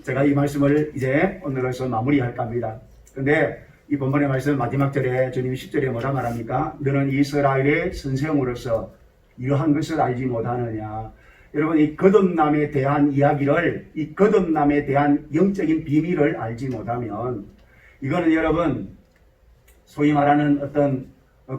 제가 이 말씀을 이제 오늘로서 마무리할까 합니다. 근데 이 본문의 말씀 마지막 절에 주님이 10절에 뭐라 말합니까? 너는 이스라엘의 선생으로서 이러한 것을 알지 못하느냐. 여러분, 이 거듭남에 대한 이야기를, 이 거듭남에 대한 영적인 비밀을 알지 못하면, 이거는 여러분 소위 말하는 어떤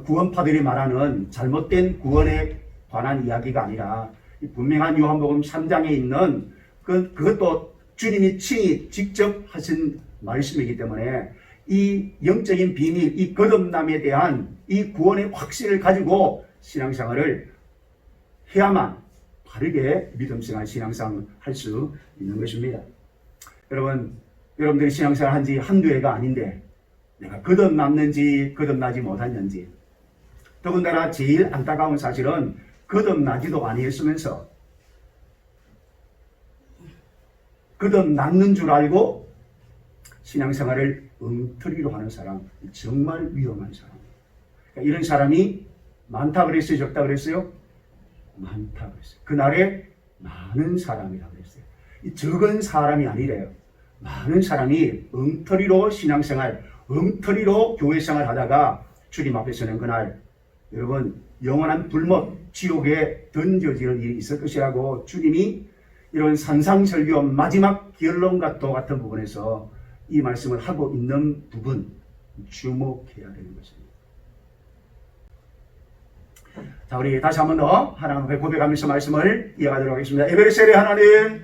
구원파들이 말하는 잘못된 구원에 관한 이야기가 아니라 분명한 요한복음 3장에 있는 그것도 주님이 친히 직접 하신 말씀이기 때문에 이 영적인 비밀, 이 거듭남에 대한 이 구원의 확신을 가지고 신앙생활을 해야만 바르게 믿음생활 신앙생활 할 수 있는 것입니다. 여러분들이 신앙생활 한 지 한두 해가 아닌데 내가 거듭났는지 거듭나지 못했는지, 더군다나 제일 안타까운 사실은 거듭나지도 아니했으면서 거듭났는 줄 알고 신앙생활을 엉터리로 하는 사람, 정말 위험한 사람. 그러니까 이런 사람이 많다 그랬어요? 적다 그랬어요? 많다 그랬어요. 그날에 많은 사람이라고 그랬어요. 이 적은 사람이 아니래요. 많은 사람이 엉터리로 신앙생활, 엉터리로 교회생활 하다가 주님 앞에 서는 그날, 여러분 영원한 불못 지옥에 던져지는 일이 있을 것이라고 주님이 이런 산상설교 마지막 결론과 같은 부분에서 이 말씀을 하고 있는 부분 주목해야 되는 것입니다. 자, 우리 다시 한 번 더 하나님 앞에 고백하면서 말씀을 이어가도록 하겠습니다. 에베레셀의 하나님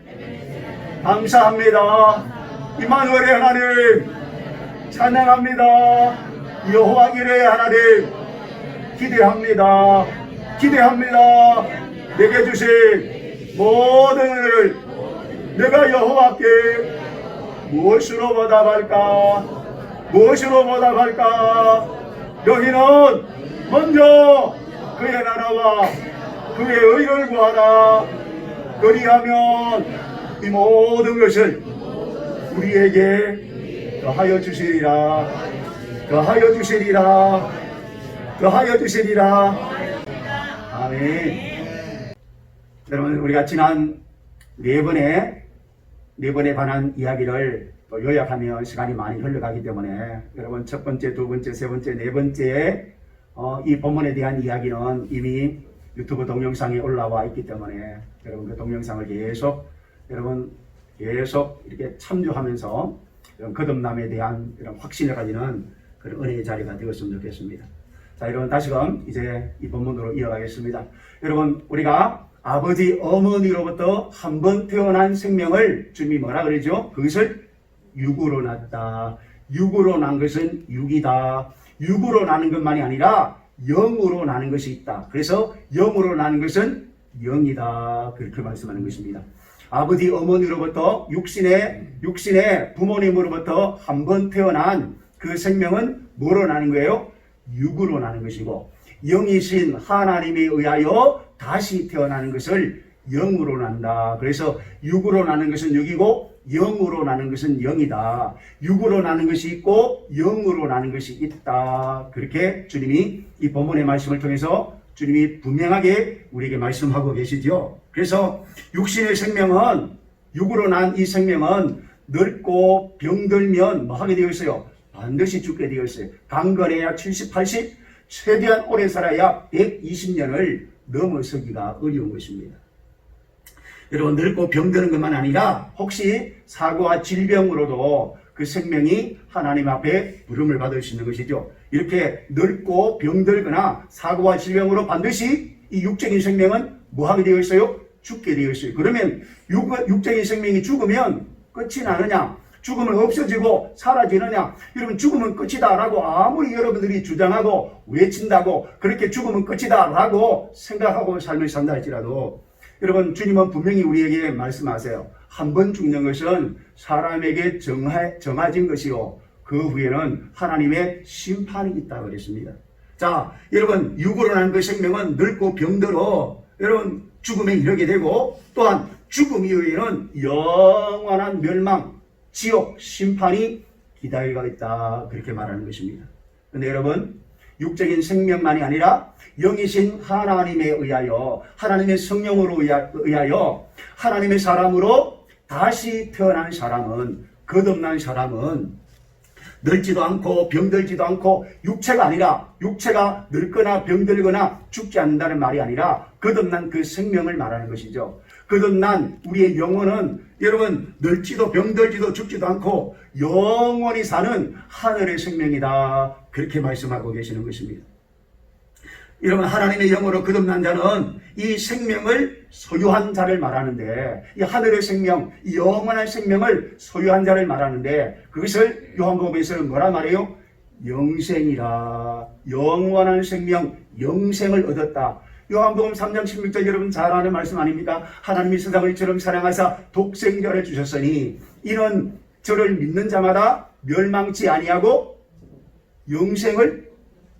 감사합니다. 임마누엘의 하나님 찬양합니다. 여호와 이레의 하나님 기대합니다. 내게 주신 모든 은혜를 내가 여호와께 무엇으로 보답할까? 너희는 먼저 그의 나라와 그의 의를 구하라. 그리하면 이 모든 것을 우리에게 더하여 주시리라. 아멘. 여러분, 우리가 지난 네 번에 관한 이야기를 또 요약하면 시간이 많이 흘러가기 때문에 여러분 첫 번째, 두 번째, 세 번째, 네 번째 이 본문에 대한 이야기는 이미 유튜브 동영상에 올라와 있기 때문에 여러분 그 동영상을 계속 이렇게 참조하면서 거듭남에 대한 이런 확신을 가지는 그런 은혜의 자리가 되었으면 좋겠습니다. 자, 여러분 다시금 이제 이 본문으로 이어가겠습니다. 여러분, 우리가 아버지 어머니로부터 한 번 태어난 생명을 주님이 뭐라 그러죠? 그것을 육으로 낳았다. 육으로 난 것은 육이다. 육으로 나는 것만이 아니라 영으로 나는 것이 있다. 그래서 영으로 나는 것은 영이다. 그렇게 말씀하는 것입니다. 아버지 어머니로부터 육신의 부모님으로부터 한 번 태어난 그 생명은 뭐로 나는 거예요? 육으로 나는 것이고, 영이신 하나님에 의하여 다시 태어나는 것을 영으로 난다. 그래서 육으로 나는 것은 육이고 영으로 나는 것은 영이다. 육으로 나는 것이 있고 영으로 나는 것이 있다. 그렇게 주님이 이 본문의 말씀을 통해서 주님이 분명하게 우리에게 말씀하고 계시죠. 그래서 육신의 생명은, 육으로 난 이 생명은 늙고 병들면 뭐 하게 되어 있어요? 반드시 죽게 되어 있어요. 강건해야 70, 80, 최대한 오래 살아야 120년을 넘어서기가 어려운 것입니다. 여러분, 늙고 병드는 것만 아니라 혹시 사고와 질병으로도 그 생명이 하나님 앞에 부름을 받을 수 있는 것이죠. 이렇게 늙고 병들거나 사고와 질병으로 반드시 이 육적인 생명은 뭐 하게 되어 있어요? 죽게 되어 있어요. 그러면 육적인 생명이 죽으면 끝이 나느냐? 죽으면 없어지고 사라지느냐? 여러분, 죽으면 끝이다 라고 아무리 여러분들이 주장하고 외친다고 그렇게 죽으면 끝이다 라고 생각하고 삶을 산다 할지라도 여러분, 주님은 분명히 우리에게 말씀하세요. 한 번 죽는 것은 사람에게 정해진 것이요, 그 후에는 하나님의 심판이 있다고 그랬습니다. 자, 여러분, 육으로 난 그 생명은 늙고 병들어 여러분 죽음에 이르게 되고, 또한 죽음 이후에는 영원한 멸망, 지옥, 심판이 기다리고 있다. 그렇게 말하는 것입니다. 그런데 여러분, 육적인 생명만이 아니라 영이신 하나님에 의하여, 하나님의 성령으로 의하여 하나님의 사람으로 다시 태어난 사람은, 거듭난 사람은 늙지도 않고 병들지도 않고 육체가 아니라, 육체가 늙거나 병들거나 죽지 않는다는 말이 아니라 거듭난 그 생명을 말하는 것이죠. 거듭난 우리의 영혼은 여러분 늙지도 병들지도 죽지도 않고 영원히 사는 하늘의 생명이다, 그렇게 말씀하고 계시는 것입니다. 여러분, 하나님의 영으로 거듭난 자는 이 생명을 소유한 자를 말하는데, 이 하늘의 생명, 이 영원한 생명을 소유한 자를 말하는데, 그것을 요한복음에서는 뭐라 말해요? 영생이라. 영원한 생명, 영생을 얻었다. 요한복음 3장 16절 여러분 잘 아는 말씀 아닙니까? 하나님이 세상을 이처럼 사랑하사 독생자를 주셨으니 이는 저를 믿는 자마다 멸망치 아니하고 영생을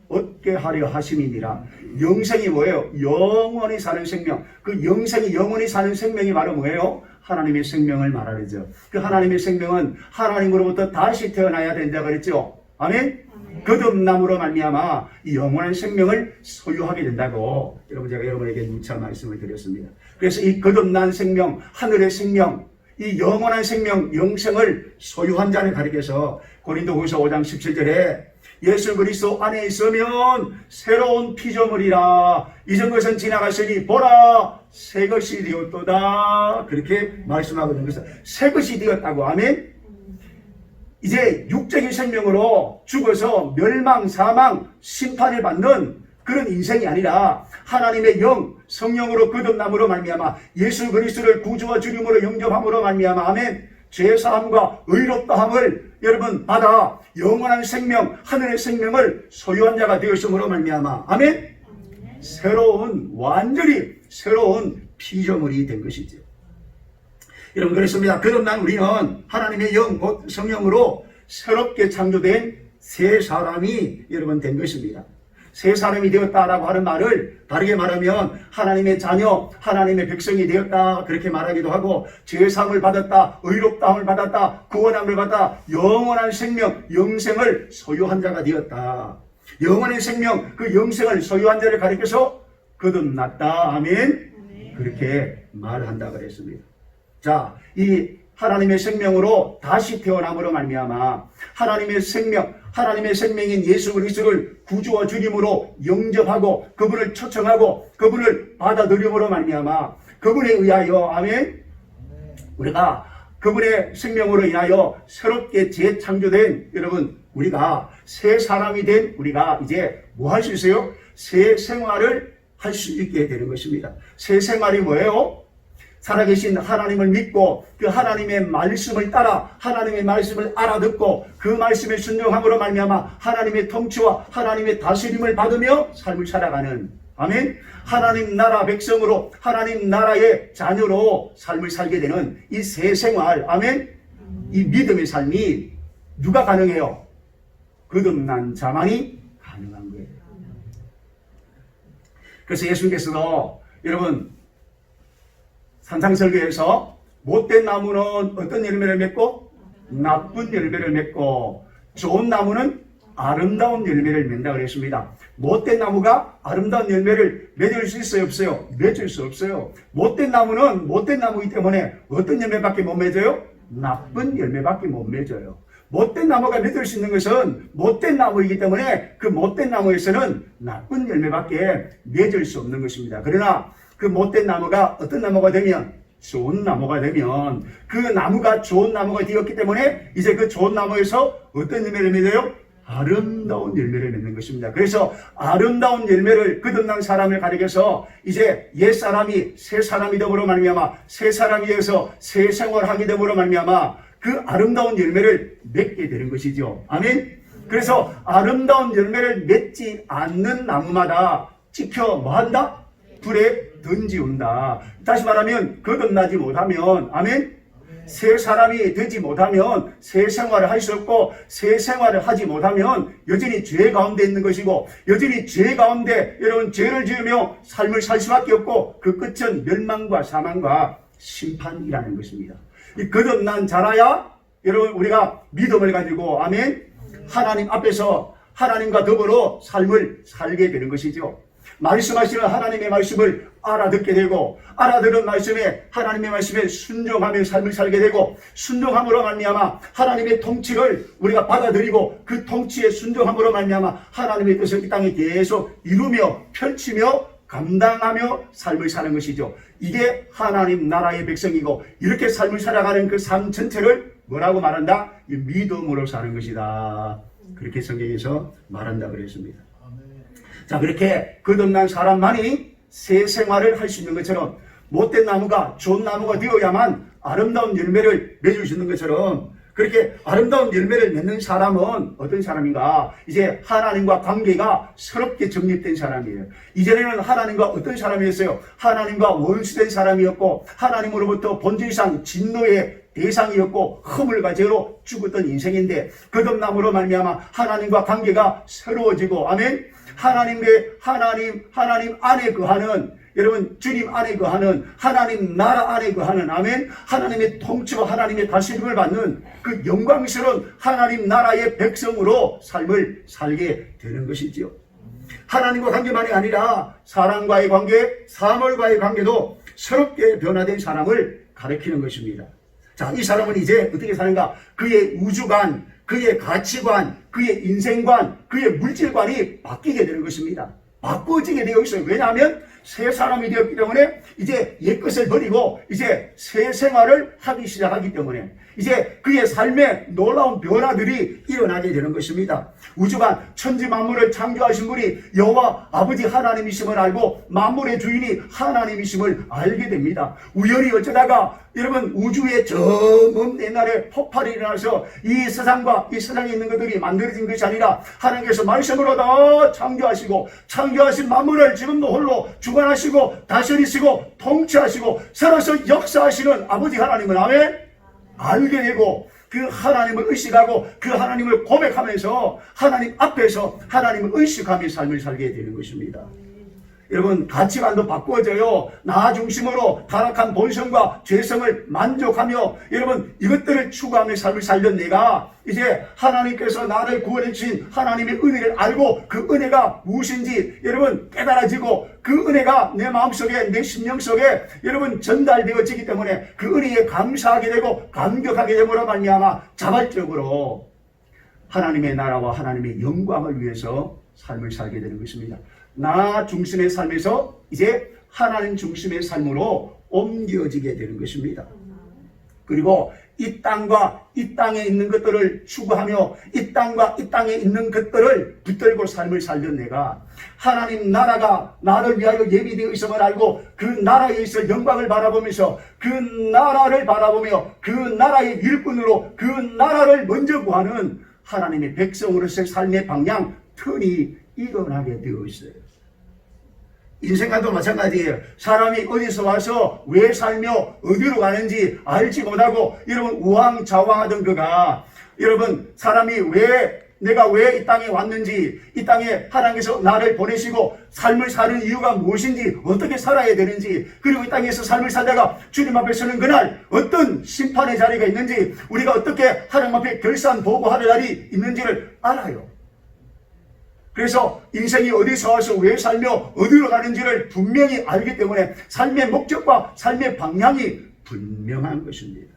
얻게 하려 하심이니라. 영생이 뭐예요? 영원히 사는 생명. 그 영생이 영원히 사는 생명이 바로 뭐예요? 하나님의 생명을 말하죠. 그 하나님의 생명은 하나님으로부터 다시 태어나야 된다 그랬죠. 아멘? 거듭남으로 말미암아 이 영원한 생명을 소유하게 된다고 여러분, 제가 여러분에게 누차 말씀을 드렸습니다. 그래서 이 거듭난 생명, 하늘의 생명, 이 영원한 생명, 영생을 소유한 자를 가리켜서 고린도후서 5장 17절에 예수 그리스도 안에 있으면 새로운 피조물이라. 이전 것은 지나갔으니 보라 새 것이 되었도다. 그렇게 말씀하거든요. 그래서 새 것이 되었다고. 아멘. 이제 육적인 생명으로 죽어서 멸망, 사망, 심판을 받는 그런 인생이 아니라 하나님의 영, 성령으로 거듭남으로 말미암아 예수 그리스도를 구주와 주님으로 영접함으로 말미암아 아멘. 죄사함과 의롭다함을 여러분 받아 영원한 생명, 하늘의 생명을 소유한 자가 되었음으로 말미암아 아멘. 새로운, 완전히 새로운 피조물이 된 것이죠. 여러분, 그렇습니다. 거듭난 우리는 하나님의 영, 곧 성령으로 새롭게 창조된 새 사람이 여러분 된 것입니다. 새 사람이 되었다라고 하는 말을 다르게 말하면 하나님의 자녀, 하나님의 백성이 되었다, 그렇게 말하기도 하고, 죄사함을 받았다, 의롭다함을 받았다, 구원함을 받아 영원한 생명, 영생을 소유한 자가 되었다. 영원한 생명, 그 영생을 소유한 자를 가리켜서 거듭났다. 아멘. 그렇게 말한다 그랬습니다. 자, 이 하나님의 생명으로 다시 태어남으로 말미암아 하나님의 생명, 하나님의 생명인 예수 그리스도를 구주와 주님으로 영접하고 그분을 초청하고 그분을 받아들임으로 말미암아 그분에 의하여 아멘, 우리가 그분의 생명으로 인하여 새롭게 재창조된 여러분, 우리가 새 사람이 된 우리가 이제 뭐 할 수 있어요? 새 생활을 할 수 있게 되는 것입니다. 새 생활이 뭐예요? 살아계신 하나님을 믿고 그 하나님의 말씀을 따라 하나님의 말씀을 알아듣고 그 말씀에 순종함으로 말미암아 하나님의 통치와 하나님의 다스림을 받으며 삶을 살아가는 아멘. 하나님 나라 백성으로 하나님 나라의 자녀로 삶을 살게 되는 이 새 생활 아멘. 이 믿음의 삶이 누가 가능해요? 거듭난 자만이 가능한 거예요. 그래서 예수님께서도 여러분 산상설교에서 못된 나무는 어떤 열매를 맺고 나쁜 열매를 맺고 좋은 나무는 아름다운 열매를 맺는다 그랬습니다. 못된 나무가 아름다운 열매를 맺을 수 있어요? 없어요? 맺을 수 없어요. 못된 나무는 못된 나무이기 때문에 어떤 열매밖에 못 맺어요? 나쁜 열매밖에 못 맺어요. 못된 나무가 맺을 수 있는 것은 못된 나무이기 때문에 그 못된 나무에서는 나쁜 열매밖에 맺을 수 없는 것입니다. 그러나 그 못된 나무가 어떤 나무가 되면 좋은 나무가 되면 그 나무가 좋은 나무가 되었기 때문에 이제 그 좋은 나무에서 어떤 열매를 맺어요? 아름다운 열매를 맺는 것입니다. 그래서 아름다운 열매를 거듭난 사람을 가리켜서 이제 옛사람이 새 사람이 됨으로 말미암아 새 사람이 되어서 새 생활하게 됨으로 말미암아 그 아름다운 열매를 맺게 되는 것이죠. 아멘. 그래서 아름다운 열매를 맺지 않는 나무마다 찍혀 뭐한다? 불에 던지운다. 다시 말하면 거듭나지 못하면 아멘, 새 사람이 되지 못하면 새 생활을 할 수 없고 새 생활을 하지 못하면 여전히 죄 가운데 있는 것이고 여전히 죄 가운데 여러분 죄를 지으며 삶을 살 수밖에 없고 그 끝은 멸망과 사망과 심판이라는 것입니다. 이 거듭난 자라야 여러분 우리가 믿음을 가지고 아멘, 하나님 앞에서 하나님과 더불어 삶을 살게 되는 것이죠. 말씀하시는 하나님의 말씀을 알아듣게 되고, 알아들은 말씀에 하나님의 말씀에 순종하며 삶을 살게 되고, 순종함으로 말미암아 하나님의 통치를 우리가 받아들이고, 그 통치에 순종함으로 말미암아 하나님의 뜻을 이 땅에 계속 이루며 펼치며 감당하며 삶을 사는 것이죠. 이게 하나님 나라의 백성이고, 이렇게 삶을 살아가는 그 삶 전체를 뭐라고 말한다? 이 믿음으로 사는 것이다. 그렇게 성경에서 말한다 그랬습니다. 자, 그렇게 거듭난 사람만이 새 생활을 할 수 있는 것처럼, 못된 나무가 좋은 나무가 되어야만 아름다운 열매를 맺을 수 있는 것처럼, 그렇게 아름다운 열매를 맺는 사람은 어떤 사람인가? 이제 하나님과 관계가 새롭게 정립된 사람이에요. 이전에는 하나님과 어떤 사람이었어요? 하나님과 원수된 사람이었고, 하나님으로부터 본질상 진노의 대상이었고, 허물과 죄로 죽었던 인생인데, 거듭남으로 말미암아 하나님과 관계가 새로워지고, 아멘. 하나님 안에 거하는, 여러분, 주님 안에 거하는, 하나님 나라 안에 거하는, 아멘. 하나님의 통치와 하나님의 다스림을 받는 그 영광스러운 하나님 나라의 백성으로 삶을 살게 되는 것이지요. 하나님과 관계만이 아니라 사람과의 관계, 사물과의 관계도 새롭게 변화된 사람을 가리키는 것입니다. 자, 이 사람은 이제 어떻게 사는가? 그의 우주관, 그의 가치관, 그의 인생관, 그의 물질관이 바뀌게 되는 것입니다. 바꿔지게 되어 있어요. 왜냐하면 새 사람이 되었기 때문에 이제 옛것을 버리고 이제 새 생활을 하기 시작하기 때문에 이제 그의 삶에 놀라운 변화들이 일어나게 되는 것입니다. 우주관 천지 만물을 창조하신 분이 여호와 아버지 하나님이심을 알고 만물의 주인이 하나님이심을 알게 됩니다. 우연히 어쩌다가 여러분 우주의 저 먼 옛날에 폭발이 일어나서 이 세상과 이 세상에 있는 것들이 만들어진 것이 아니라 하나님께서 말씀으로 다 창조하시고 창조하신 만물을 지금도 홀로 주관하시고 다스리시고 통치하시고 살아서 역사하시는 아버지 하나님을 알게 되고 그 하나님을 의식하고 그 하나님을 고백하면서 하나님 앞에서 하나님을 의식하며 삶을 살게 되는 것입니다. 여러분 가치관도 바꾸어져요. 나 중심으로 타락한 본성과 죄성을 만족하며 여러분 이것들을 추구하며 삶을 살던 내가 이제 하나님께서 나를 구원해 주신 하나님의 은혜를 알고 그 은혜가 무엇인지 여러분 깨달아지고 그 은혜가 내 마음속에 내 심령 속에 여러분 전달되어지기 때문에 그 은혜에 감사하게 되고 감격하게 됨으로 말미암아 자발적으로 하나님의 나라와 하나님의 영광을 위해서 삶을 살게 되는 것입니다. 나 중심의 삶에서 이제 하나님 중심의 삶으로 옮겨지게 되는 것입니다. 그리고 이 땅과 이 땅에 있는 것들을 추구하며 이 땅과 이 땅에 있는 것들을 붙들고 삶을 살던 내가 하나님 나라가 나를 위하여 예비되어 있음을 알고 그 나라에 있을 영광을 바라보면서 그 나라를 바라보며 그 나라의 일꾼으로 그 나라를 먼저 구하는 하나님의 백성으로서의 삶의 방향 턴이 일어나게 되어 있어요. 인생과도 마찬가지예요. 사람이 어디서 와서 왜 살며 어디로 가는지 알지 못하고 여러분 우왕좌왕하던 그가 여러분 사람이 내가 왜 이 땅에 왔는지 이 땅에 하나님께서 나를 보내시고 삶을 사는 이유가 무엇인지 어떻게 살아야 되는지 그리고 이 땅에서 삶을 살다가 주님 앞에 서는 그날 어떤 심판의 자리가 있는지 우리가 어떻게 하나님 앞에 결산보고하는 날이 있는지를 알아요. 그래서 인생이 어디서 와서 왜 살며 어디로 가는지를 분명히 알기 때문에 삶의 목적과 삶의 방향이 분명한 것입니다.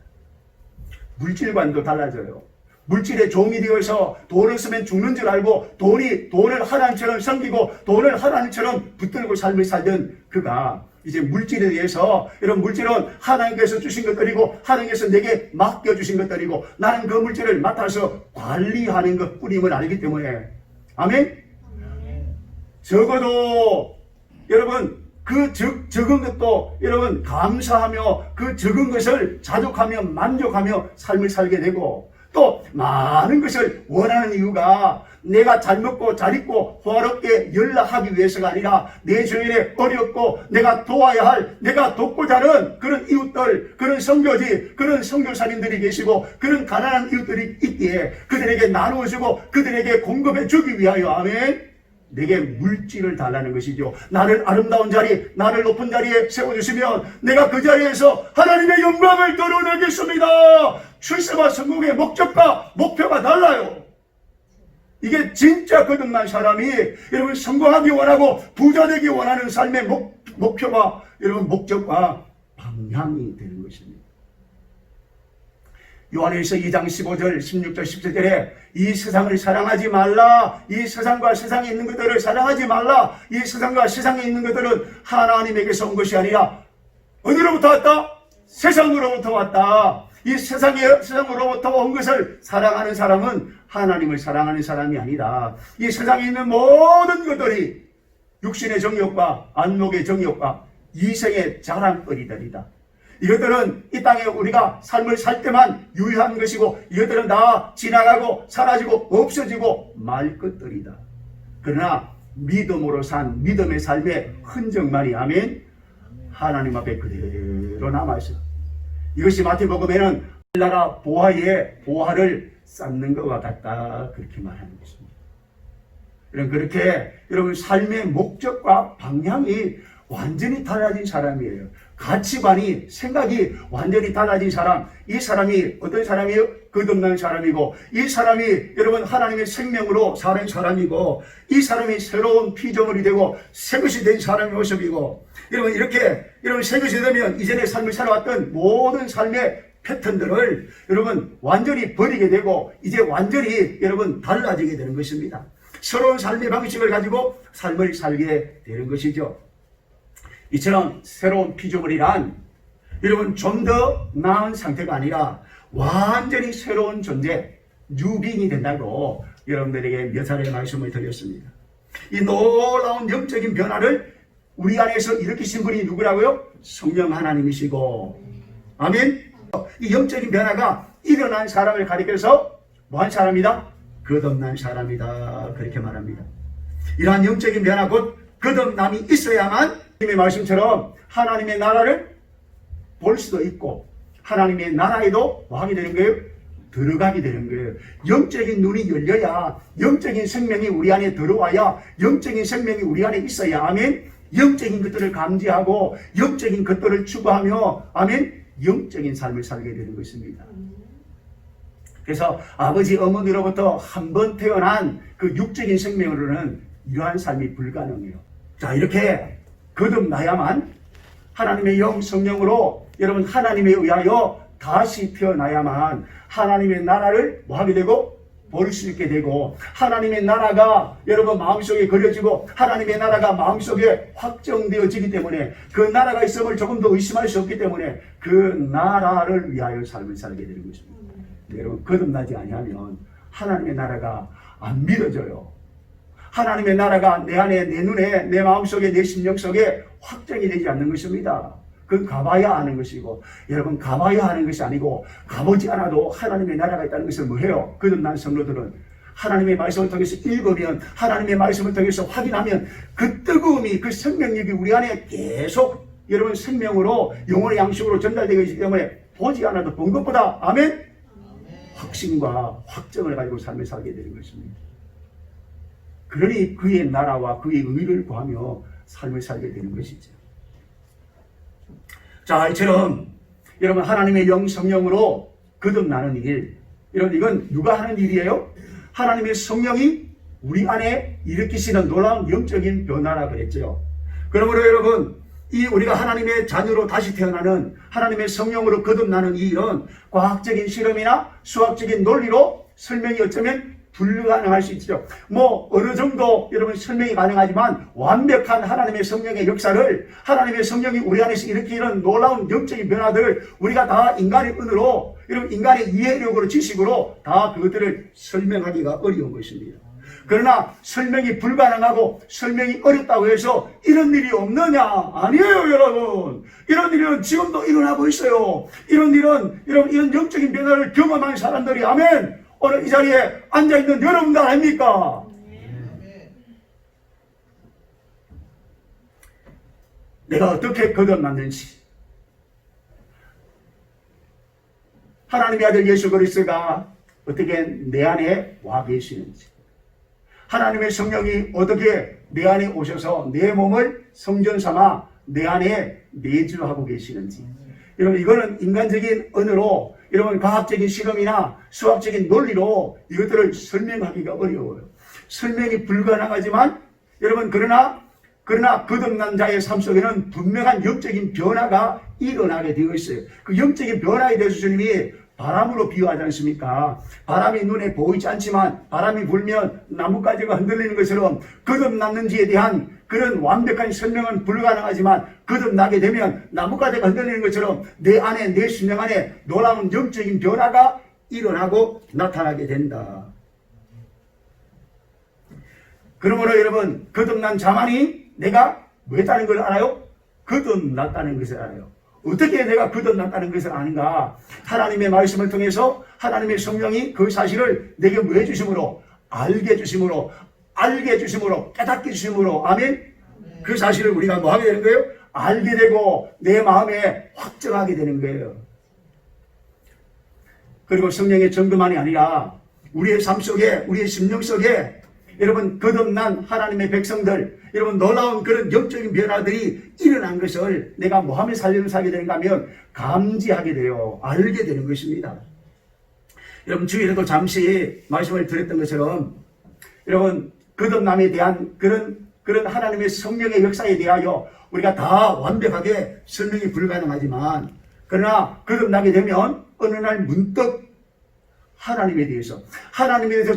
물질관도 달라져요. 물질의 종이 되어서 돈을 쓰면 죽는 줄 알고 돈을 하나님처럼 섬기고 돈을 하나님처럼 붙들고 삶을 살던 그가 이제 물질에 대해서 여러분 물질은 하나님께서 주신 것들이고 하나님께서 내게 맡겨주신 것들이고 나는 그 물질을 맡아서 관리하는 것뿐임을 알기 때문에 아멘? 적어도 여러분 그 적은 것도 여러분 감사하며 그 적은 것을 자족하며 만족하며 삶을 살게 되고 또 많은 것을 원하는 이유가 내가 잘 먹고 잘 입고 호화롭게 연락하기 위해서가 아니라 내 주변에 어렵고 내가 도와야 할 내가 돕고자 하는 그런 이웃들 그런 선교지 그런 선교사님들이 계시고 그런 가난한 이웃들이 있기에 그들에게 나누어주고 그들에게 공급해 주기 위하여 아멘 내게 물질을 달라는 것이죠. 나를 아름다운 자리, 나를 높은 자리에 세워주시면 내가 그 자리에서 하나님의 영광을 드러내겠습니다. 출세와 성공의 목적과 목표가 달라요. 이게 진짜 거듭난 사람이 여러분 성공하기 원하고 부자 되기 원하는 삶의 목표와 여러분 목적과 방향이 되는 것입니다. 요한일서 2장 15절 16절 17절에 이 세상을 사랑하지 말라, 이 세상과 세상에 있는 것들을 사랑하지 말라, 이 세상과 세상에 있는 것들은 하나님에게서 온 것이 아니라 어디로부터 왔다? 세상으로부터 왔다. 이 세상으로부터 온 것을 사랑하는 사람은 하나님을 사랑하는 사람이 아니라 이 세상에 있는 모든 것들이 육신의 정욕과 안목의 정욕과 이생의 자랑거리들이다. 이것들은 이 땅에 우리가 삶을 살 때만 유효한 것이고 이것들은 다 지나가고 사라지고 없어지고 말 것들이다. 그러나 믿음으로 산 믿음의 삶의 흔적만이 아멘 하나님 앞에 그대로 남아있어. 이것이 마태복음에는 나라 보화에 보화를 쌓는 것과 같다 그렇게 말하는 것입니다. 그렇게 여러분 삶의 목적과 방향이 완전히 달라진 사람이에요. 가치관이 생각이 완전히 달라진 사람, 이 사람이 어떤 사람이에요? 거듭난 사람이고 이 사람이 여러분 하나님의 생명으로 사는 사람이고 이 사람이 새로운 피조물이 되고 새것이 된 사람의 모습이고 여러분 이렇게 여러분 새것이 되면 이전에 삶을 살아왔던 모든 삶의 패턴들을 여러분 완전히 버리게 되고 이제 완전히 여러분 달라지게 되는 것입니다. 새로운 삶의 방식을 가지고 삶을 살게 되는 것이죠. 이처럼 새로운 피조물이란 여러분 좀 더 나은 상태가 아니라 완전히 새로운 존재, 뉴빙이 된다고 여러분들에게 몇 차례 말씀을 드렸습니다. 이 놀라운 영적인 변화를 우리 안에서 일으키신 분이 누구라고요? 성령 하나님이시고 아멘. 이 영적인 변화가 일어난 사람을 가리켜서 뭐한 사람이다? 거듭난 사람이다 그렇게 말합니다. 이러한 영적인 변화 곧 거듭남이 있어야만 하나님의 말씀처럼 하나님의 나라를 볼 수도 있고 하나님의 나라에도 뭐 하게 되는 거예요? 들어가게 되는 거예요. 영적인 눈이 열려야 영적인 생명이 우리 안에 들어와야 영적인 생명이 우리 안에 있어야 아멘. 영적인 것들을 감지하고 영적인 것들을 추구하며 아멘. 영적인 삶을 살게 되는 것입니다. 그래서 아버지 어머니로부터 한 번 태어난 그 육적인 생명으로는 이러한 삶이 불가능해요. 자 이렇게 거듭나야만 하나님의 영 성령으로 여러분 하나님에 의하여 다시 태어나야만 하나님의 나라를 뭐 하게 되고 볼 수 있게 되고 하나님의 나라가 여러분 마음속에 그려지고 하나님의 나라가 마음속에 확정되어지기 때문에 그 나라가 있음을 조금 더 의심할 수 없기 때문에 그 나라를 위하여 삶을 살게 되는 것입니다. 여러분 거듭나지 아니하면 하나님의 나라가 안 믿어져요. 하나님의 나라가 내 안에 내 눈에 내 마음속에 내 심령 속에 확정이 되지 않는 것입니다. 그건 가봐야 아는 것이고 여러분 가봐야 하는 것이 아니고 가보지 않아도 하나님의 나라가 있다는 것을 뭐해요? 거듭난 성도들은 하나님의 말씀을 통해서 읽으면 하나님의 말씀을 통해서 확인하면 그 뜨거움이 그 생명력이 우리 안에 계속 여러분 생명으로 영혼의 양식으로 전달되고 있기 때문에 보지 않아도 본 것보다 아멘? 확신과 확정을 가지고 삶을 살게 되는 것입니다. 그러니 그의 나라와 그의 의를 구하며 삶을 살게 되는 것이죠. 자, 이처럼 여러분 하나님의 영 성령으로 거듭나는 일, 여러분 이건 누가 하는 일이에요? 하나님의 성령이 우리 안에 일으키시는 놀라운 영적인 변화라 그랬죠. 그러므로 여러분 이 우리가 하나님의 자녀로 다시 태어나는 하나님의 성령으로 거듭나는 이 일은 과학적인 실험이나 수학적인 논리로 설명이 어쩌면 불가능할 수 있죠. 뭐 어느 정도 여러분 설명이 가능하지만 완벽한 하나님의 성령의 역사를 하나님의 성령이 우리 안에서 일으키는 놀라운 영적인 변화들을 우리가 다 인간의 은으로 여러분 인간의 이해력으로 지식으로 다 그것들을 설명하기가 어려운 것입니다. 그러나 설명이 불가능하고 설명이 어렵다고 해서 이런 일이 없느냐? 아니에요 여러분. 이런 일은 지금도 일어나고 있어요. 이런 일은 여러분 이런 영적인 변화를 경험한 사람들이 아멘 오늘 이 자리에 앉아있는 여러분들 아닙니까? 내가 어떻게 거듭났는지 하나님의 아들 예수 그리스도가 어떻게 내 안에 와 계시는지 하나님의 성령이 어떻게 내 안에 오셔서 내 몸을 성전 삼아 내 안에 내주하고 계시는지 여러분 이거는 인간적인 언어로 여러분 과학적인 실험이나 수학적인 논리로 이것들을 설명하기가 어려워요. 설명이 불가능하지만 여러분 그러나 거듭난 자의 삶 속에는 분명한 영적인 변화가 일어나게 되어 있어요. 그 영적인 변화에 대해서 주님이 바람으로 비유하지 않습니까? 바람이 눈에 보이지 않지만 바람이 불면 나뭇가지가 흔들리는 것처럼 거듭났는지에 대한 그런 완벽한 설명은 불가능하지만 거듭나게 되면 나뭇가지가 흔들리는 것처럼 내 안에, 내 심령 안에 놀라운 영적인 변화가 일어나고 나타나게 된다. 그러므로 여러분 거듭난 자만이 내가 뭐 했다는 걸 알아요? 거듭났다는 것을 알아요. 어떻게 내가 거듭났다는 것을 아는가? 하나님의 말씀을 통해서 하나님의 성령이 그 사실을 내게 뭐 해주심으로? 알게 해주심으로, 깨닫게 해주심으로, 아멘? 그 사실을 우리가 뭐 하게 되는 거예요? 알게 되고 내 마음에 확정하게 되는 거예요. 그리고 성령의 점도만이 아니라 우리의 삶 속에, 우리의 심령 속에 여러분 거듭난 하나님의 백성들, 여러분 놀라운 그런 영적인 변화들이 일어난 것을 내가 뭐하며 살게 되는가 하면 감지하게 돼요. 알게 되는 것입니다. 여러분 주일에도 잠시 말씀을 드렸던 것처럼 여러분 거듭남에 대한 그런 하나님의 성령의 역사에 대하여 우리가 다 완벽하게 설명이 불가능하지만 그러나 거듭나게 되면 어느 날 문득 하나님에 대해서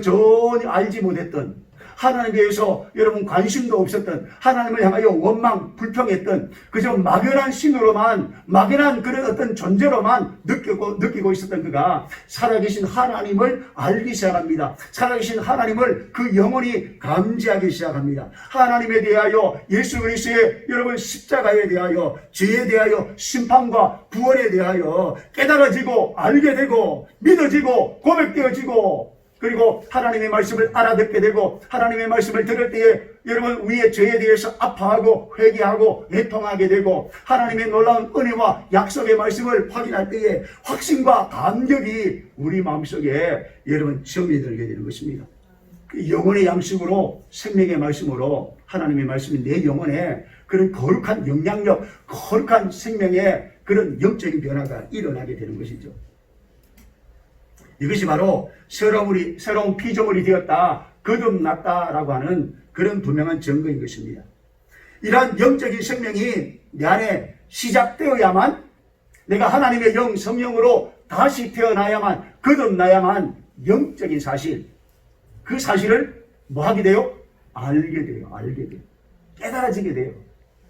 전혀 알지 못했던, 하나님에 대해서 여러분 관심도 없었던, 하나님을 향하여 원망, 불평했던 그저 막연한 신으로만, 막연한 그런 어떤 존재로만 느끼고 있었던 그가 살아계신 하나님을 알기 시작합니다. 살아계신 하나님을 그 영혼이 감지하기 시작합니다. 하나님에 대하여, 예수 그리스도의 여러분 십자가에 대하여, 죄에 대하여, 심판과 구원에 대하여 깨달아지고 알게 되고 믿어지고 고백되어지고, 그리고 하나님의 말씀을 알아듣게 되고 하나님의 말씀을 들을 때에 여러분 우리의 죄에 대해서 아파하고 회개하고 애통하게 되고 하나님의 놀라운 은혜와 약속의 말씀을 확인할 때에 확신과 감격이 우리 마음속에 여러분 점이 들게 되는 것입니다. 영혼의 양식으로, 생명의 말씀으로 하나님의 말씀이 내 영혼에 그런 거룩한 영향력, 거룩한 생명의 그런 영적인 변화가 일어나게 되는 것이죠. 이것이 바로 새로운 피조물이 되었다, 거듭났다라고 하는 그런 분명한 증거인 것입니다. 이러한 영적인 생명이 내 안에 시작되어야만, 내가 하나님의 영, 성령으로 다시 태어나야만, 거듭나야만 영적인 사실, 그 사실을 뭐 하게 돼요? 알게 돼요. 깨달아지게 돼요.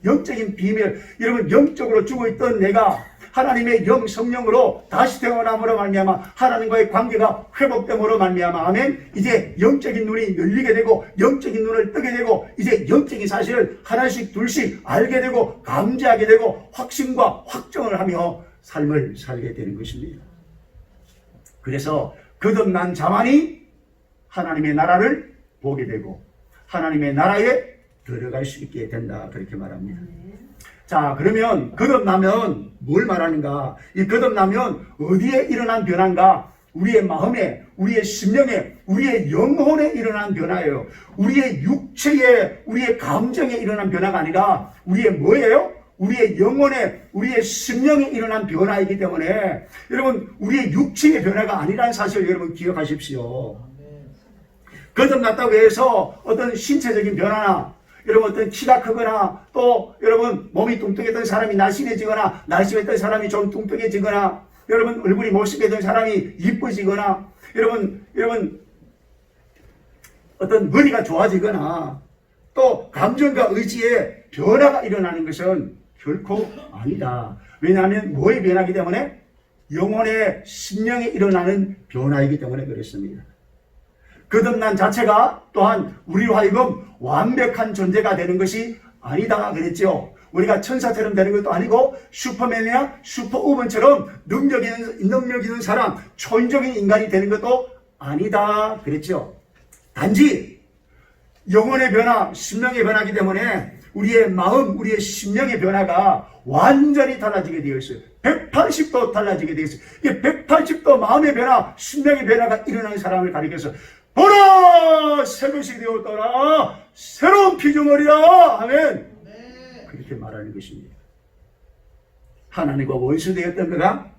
영적인 비밀, 여러분 영적으로 죽어있던 내가 하나님의 영 성령으로 다시 태어남으로 말미암아 하나님과의 관계가 회복됨으로 말미암아 아멘. 이제 영적인 눈이 열리게 되고 영적인 눈을 뜨게 되고 이제 영적인 사실을 하나씩 둘씩 알게 되고 감지하게 되고 확신과 확정을 하며 삶을 살게 되는 것입니다. 그래서 거듭난 자만이 하나님의 나라를 보게 되고 하나님의 나라에 들어갈 수 있게 된다, 그렇게 말합니다. 자, 그러면 거듭나면 뭘 말하는가? 이 거듭나면 어디에 일어난 변화인가? 우리의 마음에, 우리의 심령에, 우리의 영혼에 일어난 변화예요. 우리의 육체에, 우리의 감정에 일어난 변화가 아니라 우리의 뭐예요? 우리의 영혼에, 우리의 심령에 일어난 변화이기 때문에 여러분 우리의 육체의 변화가 아니라는 사실을 여러분 기억하십시오. 거듭났다고 해서 어떤 신체적인 변화나 여러분 어떤 키가 크거나 또 여러분 몸이 뚱뚱했던 사람이 날씬해지거나 날씬했던 사람이 좀 뚱뚱해지거나 여러분 얼굴이 못생겼던 사람이 이뻐지거나 여러분 어떤 머리가 좋아지거나 또 감정과 의지에 변화가 일어나는 것은 결코 아니다. 왜냐하면 뭐의 변화이기 때문에? 영혼의 심령에 일어나는 변화이기 때문에 그렇습니다. 거듭난 자체가 또한 우리로 하여금 완벽한 존재가 되는 것이 아니다 그랬죠. 우리가 천사처럼 되는 것도 아니고 슈퍼맨이나 슈퍼우먼처럼 능력 있는 사람, 초인적인 인간이 되는 것도 아니다 그랬죠. 단지 영혼의 변화, 심령의 변화이기 때문에 우리의 마음, 우리의 심령의 변화가 완전히 달라지게 되어 있어요. 180도 달라지게 되어 있어요. 이게 180도 마음의 변화, 심령의 변화가 일어나는 사람을 가리켜서 보라! 새것이 되었더라! 새로운 피조물이라! 아멘! 네. 그렇게 말하는 것입니다. 하나님과 원수되었던 그가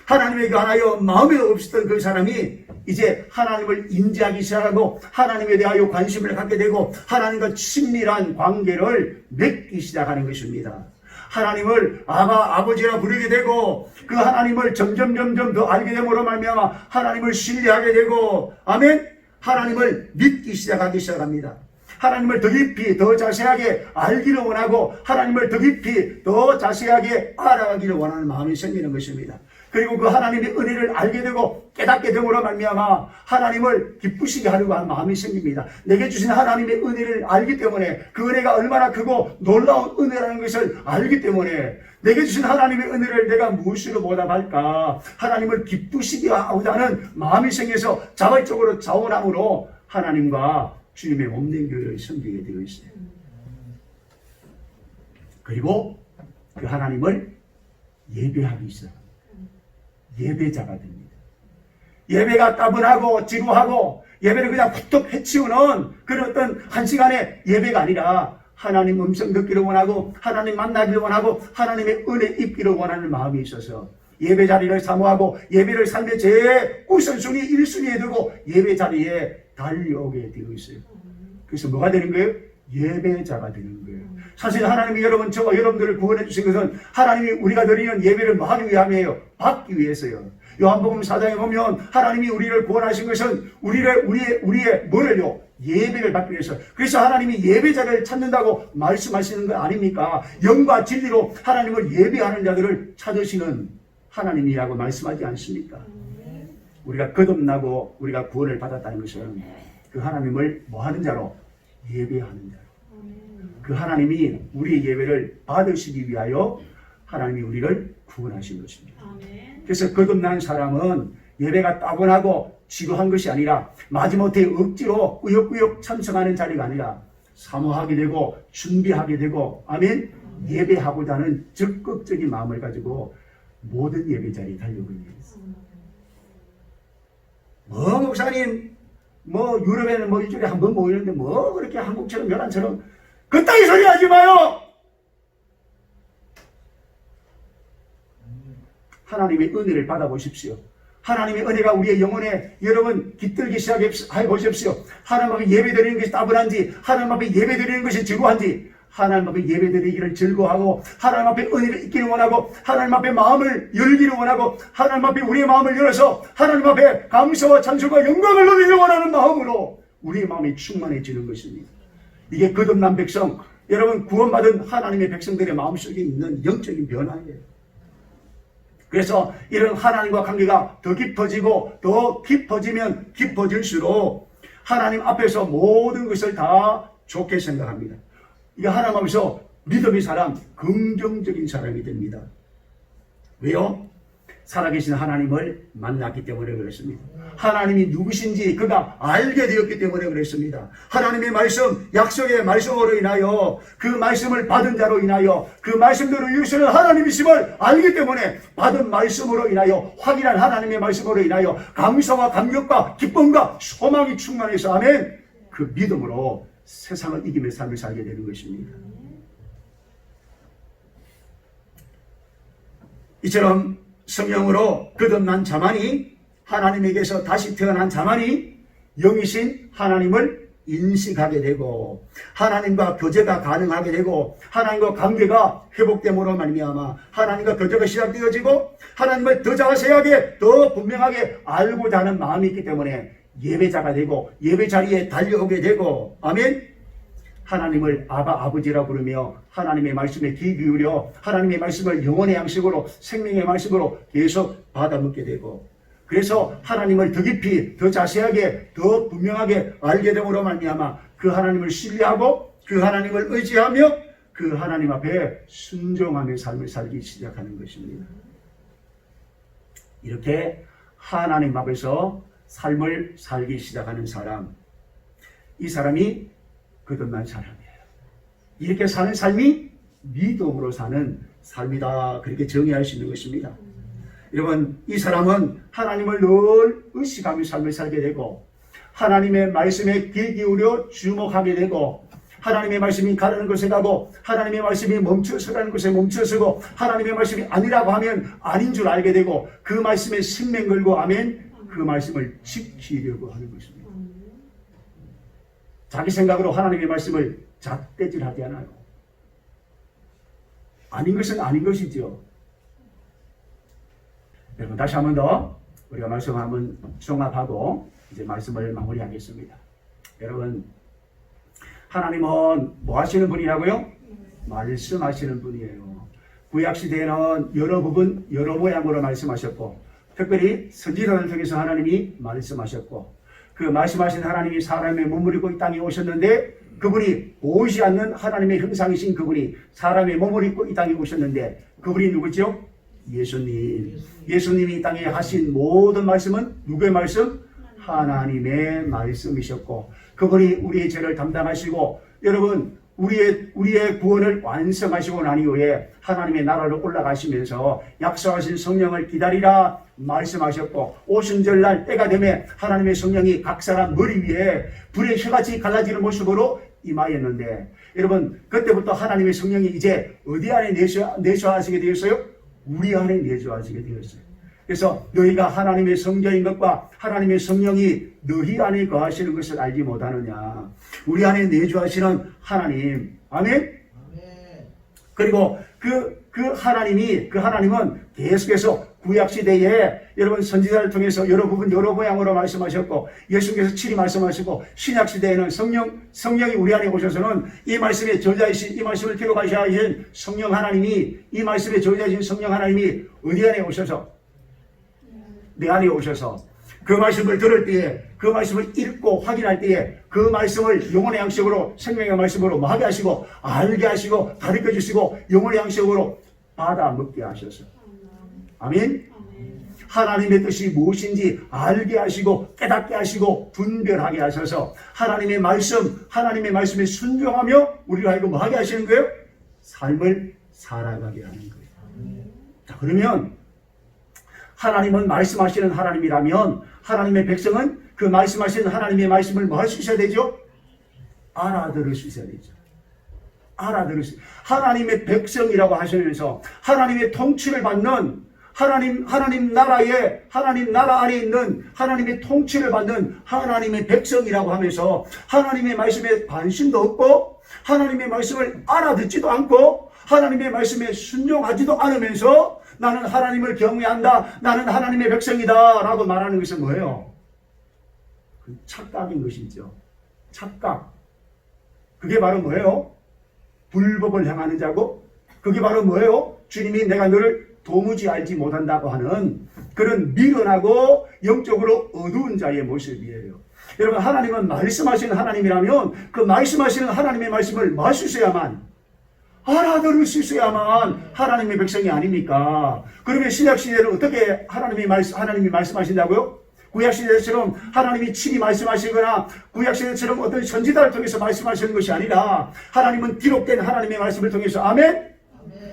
하나님에게 관하여 마음에 없었던 그 사람이 이제 하나님을 인지하기 시작하고 하나님에 대하여 관심을 갖게 되고 하나님과 친밀한 관계를 맺기 시작하는 것입니다. 하나님을 아버지라 부르게 되고 그 하나님을 점점 더 알게 됨으로 말미암아 하나님을 신뢰하게 되고 아멘. 하나님을 믿기 시작합니다. 하나님을 더 깊이 더 자세하게 알기를 원하고 하나님을 더 깊이 더 자세하게 알아가기를 원하는 마음이 생기는 것입니다. 그리고 그 하나님의 은혜를 알게 되고 깨닫게 됨으로 말미암아 하나님을 기쁘시게 하려고 하는 마음이 생깁니다. 내게 주신 하나님의 은혜를 알기 때문에 그 은혜가 얼마나 크고 놀라운 은혜라는 것을 알기 때문에 내게 주신 하나님의 은혜를 내가 무엇으로 보답할까? 하나님을 기쁘시게 하고자 하는 마음이 생겨서 자발적으로 자원함으로 하나님과 주님의 몸된 교회를 섬기게 되어 있어요. 그리고 그 하나님을 예배하기 시작합니다. 예배자가 됩니다. 예배가 따분하고 지루하고 예배를 그냥 훅 해치우는 그런 어떤 한 시간의 예배가 아니라 하나님 음성 듣기를 원하고 하나님 만나기를 원하고 하나님의 은혜 입기를 원하는 마음이 있어서 예배 자리를 사모하고 예배를 삶의 제 우선순위 1순위에 두고 예배 자리에 달려오게 되어 있어요. 그래서 뭐가 되는 거예요? 예배자가 되는 거예요. 사실 하나님이 저와 여러분들을 구원해 주신 것은 하나님이 우리가 드리는 예배를 뭐 하기 위함이에요? 받기 위해서요. 요한복음 4장에 보면 하나님이 우리를 구원하신 것은 우리의 뭐를요? 예배를 받기 위해서. 그래서 하나님이 예배자를 찾는다고 말씀하시는 거 아닙니까? 영과 진리로 하나님을 예배하는 자들을 찾으시는 하나님이라고 말씀하지 않습니까? 우리가 거듭나고 우리가 구원을 받았다는 것은 그 하나님을 뭐 하는 자로? 예배하는 자로. 그 하나님이 우리의 예배를 받으시기 위하여 하나님이 우리를 구원하신 것입니다. 그래서 거듭난 사람은 예배가 따분하고 지루한 것이 아니라 마지못해 억지로 꾸역꾸역 참석하는 자리가 아니라 사모하게 되고 준비하게 되고 아멘. 예배하고자 하는 적극적인 마음을 가지고 모든 예배 자리에 달려오게 되었습니다. 목사님 유럽에는 일주일에 한 번 모이는데 그렇게 한국처럼 연안처럼 그따위 소리 하지 마요. 하나님의 은혜를 받아보십시오. 하나님의 은혜가 우리의 영혼에 여러분 깃들기 시작해 보십시오. 하나님 앞에 예배드리는 것이 따분한지 하나님 앞에 예배드리는 것이 지루한지 하나님 앞에 예배드리기를 즐거워하고 하나님 앞에 은혜를 잊기를 원하고 하나님 앞에 마음을 열기를 원하고 하나님 앞에 우리의 마음을 열어서 하나님 앞에 감사와 찬송과 영광을 누리기를 원하는 마음으로 우리의 마음이 충만해지는 것입니다. 이게 거듭난 백성, 여러분 구원받은 하나님의 백성들의 마음속에 있는 영적인 변화예요. 그래서 이런 하나님과 관계가 더 깊어지고 더 깊어지면 깊어질수록 하나님 앞에서 모든 것을 다 좋게 생각합니다. 이게 하나님 앞에서 믿음의 사람, 긍정적인 사람이 됩니다. 왜요? 살아계신 하나님을 만났기 때문에 그렇습니다. 하나님이 누구신지 그가 알게 되었기 때문에 그렇습니다. 하나님의 말씀, 약속의 말씀으로 인하여 그 말씀을 받은 자로 인하여 그 말씀대로 이루시는 하나님이심을 알기 때문에 받은 말씀으로 인하여 확인한 하나님의 말씀으로 인하여 감사와 감격과 기쁨과 소망이 충만해서 아멘. 그 믿음으로 세상을 이기며 삶을 살게 되는 것입니다. 이처럼 성령으로 거듭난 자만이 하나님에게서 다시 태어난 자만이 영이신 하나님을 인식하게 되고 하나님과 교제가 가능하게 되고 하나님과 관계가 회복됨으로 말미암아 하나님과 교제가 시작되어지고 하나님을 더 자세하게 더 분명하게 알고자 하는 마음이 있기 때문에 예배자가 되고 예배 자리에 달려오게 되고 아멘. 하나님을 아버지라 부르며 하나님의 말씀에 귀 기울여 하나님의 말씀을 영혼의 양식으로 생명의 말씀으로 계속 받아먹게 되고 그래서 하나님을 더 깊이 더 자세하게 더 분명하게 알게 됨으로 말미암아 그 하나님을 신뢰하고 그 하나님을 의지하며 그 하나님 앞에 순종하며 삶을 살기 시작하는 것입니다. 이렇게 하나님 앞에서 삶을 살기 시작하는 사람, 이 사람이 거듭난 사람이에요. 이렇게 사는 삶이 믿음으로 사는 삶이다. 그렇게 정의할 수 있는 것입니다. 여러분, 이 사람은 하나님을 늘 의식하며 삶을 살게 되고 하나님의 말씀에 귀 기울여 주목하게 되고 하나님의 말씀이 가라는 곳에 가고 하나님의 말씀이 멈춰서라는 곳에 멈춰서고 하나님의 말씀이 아니라고 하면 아닌 줄 알게 되고 그 말씀에 생명 걸고 아멘. 그 그 말씀을 지키려고 하는 것입니다. 자기 생각으로 하나님의 말씀을 잣대질하지 않아요. 아닌 것은 아닌 것이죠. 여러분 다시 한 번 더 우리가 말씀을 한번 종합하고 이제 말씀을 마무리하겠습니다. 여러분 하나님은 뭐 하시는 분이라고요? 말씀하시는 분이에요. 구약시대에는 여러 부분 여러 모양으로 말씀하셨고 특별히 선지자를 통해서 하나님이 말씀하셨고 그 말씀하신 하나님이 사람의 몸을 입고 이 땅에 오셨는데 그분이 보이지 않는 하나님의 형상이신 그분이 사람의 몸을 입고 이 땅에 오셨는데 그분이 누구죠? 예수님. 예수님이 이 땅에 하신 모든 말씀은 누구의 말씀? 하나님의 말씀이셨고 그분이 우리의 죄를 담당하시고 여러분 우리의 구원을 완성하시고 난 이후에 하나님의 나라로 올라가시면서 약속하신 성령을 기다리라 말씀하셨고 오순절날 때가 되면 하나님의 성령이 각 사람 머리 위에 불의 혀같이 갈라지는 모습으로 임하였는데 여러분 그때부터 하나님의 성령이 이제 어디 안에 내주하시게 되었어요? 우리 안에 내주하시게 되었어요. 그래서 너희가 하나님의 성전인 것과 하나님의 성령이 너희 안에 거하시는 것을 알지 못하느냐. 우리 안에 내주하시는 하나님. 아멘? 그리고 그 하나님은 계속해서 구약시대에 여러분 선지자를 통해서 여러 부분 여러 모양으로 말씀하셨고 예수님께서 친히 말씀하시고 신약시대에는 성령이 우리 안에 오셔서는 이 말씀의 저자이신 이 말씀을 기록하셔야 하신 성령 하나님이 이 말씀의 저자이신 성령 하나님이 어디 안에 오셔서 내 안에 오셔서 그 말씀을 들을 때에 그 말씀을 읽고 확인할 때에 그 말씀을 영혼의 양식으로 생명의 말씀으로 하게 하시고 알게 하시고 가르쳐 주시고 영혼의 양식으로 받아 먹게 하셔서 아멘. 하나님의 뜻이 무엇인지 알게 하시고 깨닫게 하시고 분별하게 하셔서 하나님의 말씀에 순종하며 우리를 하여금 하게 하시는 거예요? 삶을 살아가게 하는 거예요. 자, 그러면 하나님은 말씀하시는 하나님이라면 하나님의 백성은 그 말씀하시는 하나님의 말씀을 뭐 할 수 있어야 되죠? 알아들을 수 있어야 되죠. 알아들을 수. 하나님의 백성이라고 하시면서 하나님의 통치를 받는 하나님 나라 안에 있는 하나님의 통치를 받는 하나님의 백성이라고 하면서 하나님의 말씀에 관심도 없고 하나님의 말씀을 알아듣지도 않고 하나님의 말씀에 순종하지도 않으면서 나는 하나님을 경외한다. 나는 하나님의 백성이다. 라고 말하는 것은 뭐예요? 그 착각인 것이죠. 착각. 그게 바로 뭐예요? 불법을 행하는 자고 그게 바로 뭐예요? 주님이 내가 너를 도무지 알지 못한다고 하는 그런 미련하고 영적으로 어두운 자의 모습이에요. 여러분 하나님은 말씀하시는 하나님이라면 그 말씀하시는 하나님의 말씀을 뭐 할 수 있어야만 알아들을 수 있어야만 하나님의 백성이 아닙니까? 그러면 신약시대는 어떻게 하나님이 말씀하신다고요? 구약시대처럼 하나님이 친히 말씀하시거나 구약시대처럼 어떤 선지자를 통해서 말씀하시는 것이 아니라 하나님은 기록된 하나님의 말씀을 통해서 아멘?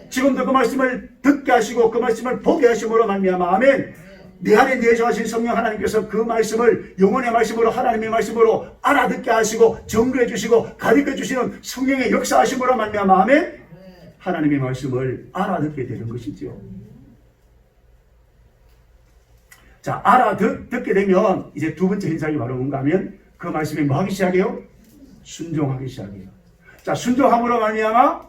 지금도 그 말씀을 듣게 하시고 그 말씀을 보게 하심으로 말미암아 아멘? 내 안에 내주하신 성령 하나님께서 그 말씀을 영혼의 말씀으로 하나님의 말씀으로 알아듣게 하시고 정리해 주시고 가르쳐 주시는 성령의 역사하심으로 말미암아 아멘? 하나님의 말씀을 알아듣게 되는 것이죠. 자, 알아듣게 되면 이제 두 번째 현상이 바로 뭔가 하면 그 말씀에 뭐 하기 시작해요? 순종하기 시작해요. 자, 순종함으로 말미암아